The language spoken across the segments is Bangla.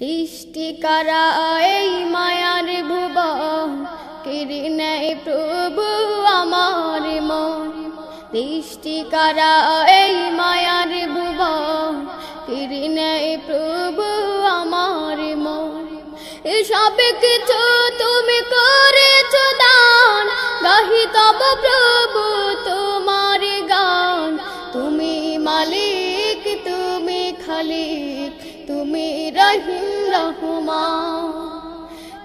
সৃষ্টি করা এই মায়ার ভুবন কেড়ে নেয় প্রভু আমার মন। সৃষ্টি করা এই মায়ার ভুবন কেড়ে নেয় প্রভু আমার মন। এসব কিছু তুমি করেছ দান, গাহি তব প্রভু তোমার গান। তুমি মালিক, তুমি খালিক, তুমি রহিম রহমান।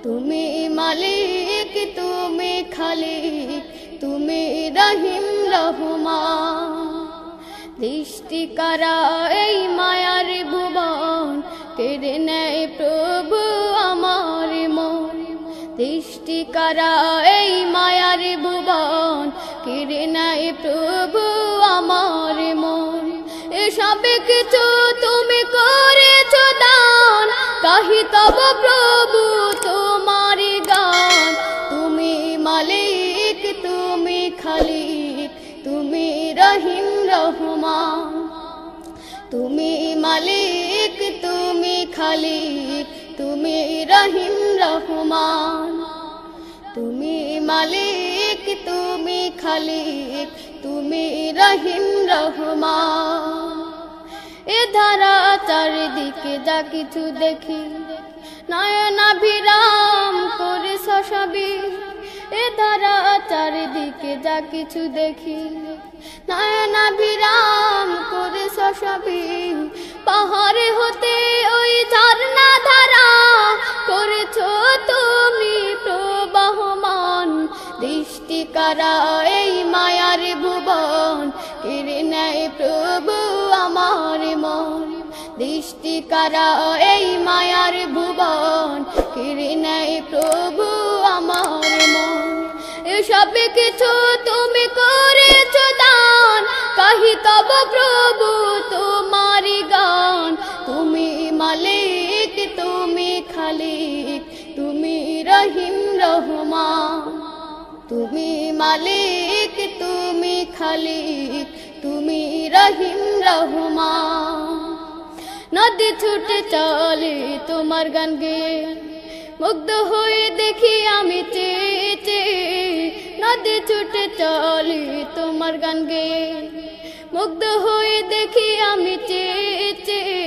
তুমি মালিক, তুমি খালিক, তুমি রহিম রহমান। সৃষ্টি করা এই মায়ার ভুবন কেড়ে নেয় প্রভু আমার মন। সৃষ্টি করা এই মায়ার ভুবন কেড়ে নেয় প্রভু আমার মন। এসব কিছু তুমি করেছ দান, গাহি তব প্রভু তোমার গান। তুমি মালিক, তুমি খালিক, তুমি রহিম রহমান। তুমি মালিক, তুমি খালিক, তুমি রহিম রহমান। তুমি মালিক, তুমি খালিক, তুমি রহিম রহমান। এ ধারা চারিদিকে যা কিছু দেখি, নয়নাভিরাম করে শশাবি। এ ধারা চারিদিকে যা কিছু দেখি, নয়নাভিরাম করে শশাবি। পাহাড়ে হতে ওই ঝর্ণা ধারা করেছ তুমি প্রবাহমান। সৃষ্টি করা এই মায়ার ভুবন কেড়ে নেয় প্রভু আমার মন। সৃষ্টি করা এই মায়ার ভুবন কেড়ে নেয় প্রভু আমার মন। এসব কিছু তুমি করেছ দান, গাহি তব প্রভু তোমার গান। তুমি মালিক, তুমি খালিক, তুমি রহিম রহমান। তুমি মালিক, তুমি খালিক, তুমি রহিম রহমান। নদী ছুটে চলে তোমার গান গেয়ে, মুগ্ধ হয়ে দেখি আমি চেয়ে চেয়ে। নদী ছুটে চলে তোমার গান গেয়ে, মুগ্ধ হয়ে দেখি আমি চেয়ে চেয়ে।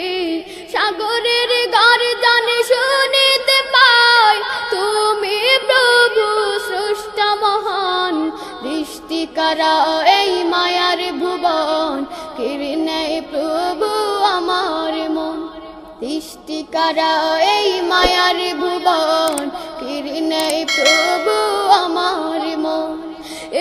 সাগরের গার জানে শুনিতে পাই, তুমি প্রভু স্রষ্টা মহান। সৃষ্টি করা এই মায়ার ভুবন কেড়ে নেয় প্রভু আমার মন। সৃষ্টি করা এই মায়ার ভুবন কেড়ে নেয় প্রভু আমার মন।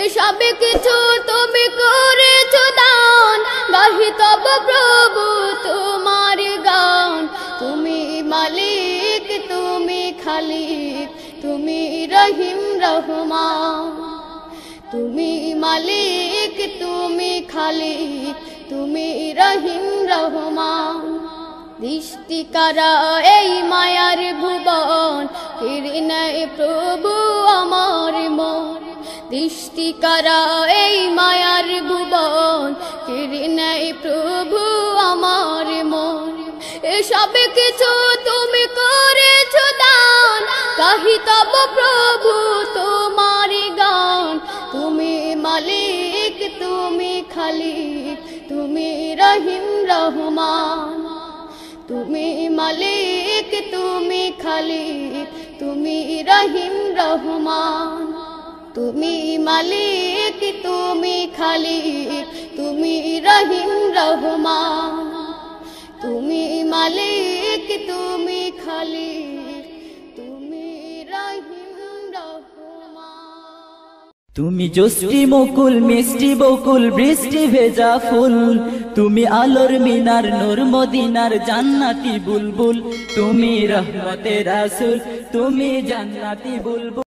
এসব কিছু তুমি করেছ দান, গাহি তব প্রভু তোমার গান। তুমি মালিক, তুমি খালিক, তুমি রহিম রহমান। তুমি মালিক, তুমি খালিক, তুমি রহিম রহমান। সৃষ্টি করা এই মায়ার ভুবন কেড়ে নেয় প্রভু আমার মন। সৃষ্টি করা এই মায়ার ভুবন কেড়ে নেয় প্রভু আমার মন। এসব কিছু তুমি করেছ দান, গাহি তব প্রভু তোমার গান। তুমি মালিক, তুমি খালিক, তুমি রহিম রহমান। তুমি মালিক, তুমি খালিক, তুমি রহিম রহমান। তুমি মালিক, তুমি খালিক, তুমি রহিম রহমান। তুমি মালিক, তুমি খালিক, তুমি রহিম রহমান। তুমি জোষ্ঠী মুকুল, মিষ্টি বকুল, বৃষ্টি ভেজা ফুল। তুমি আলোর মিনার, নূর মদিনার জান্নাতি বুলবুল। তুমি রহমতের রাসূল, তুমি জান্নাতি বুলবুল।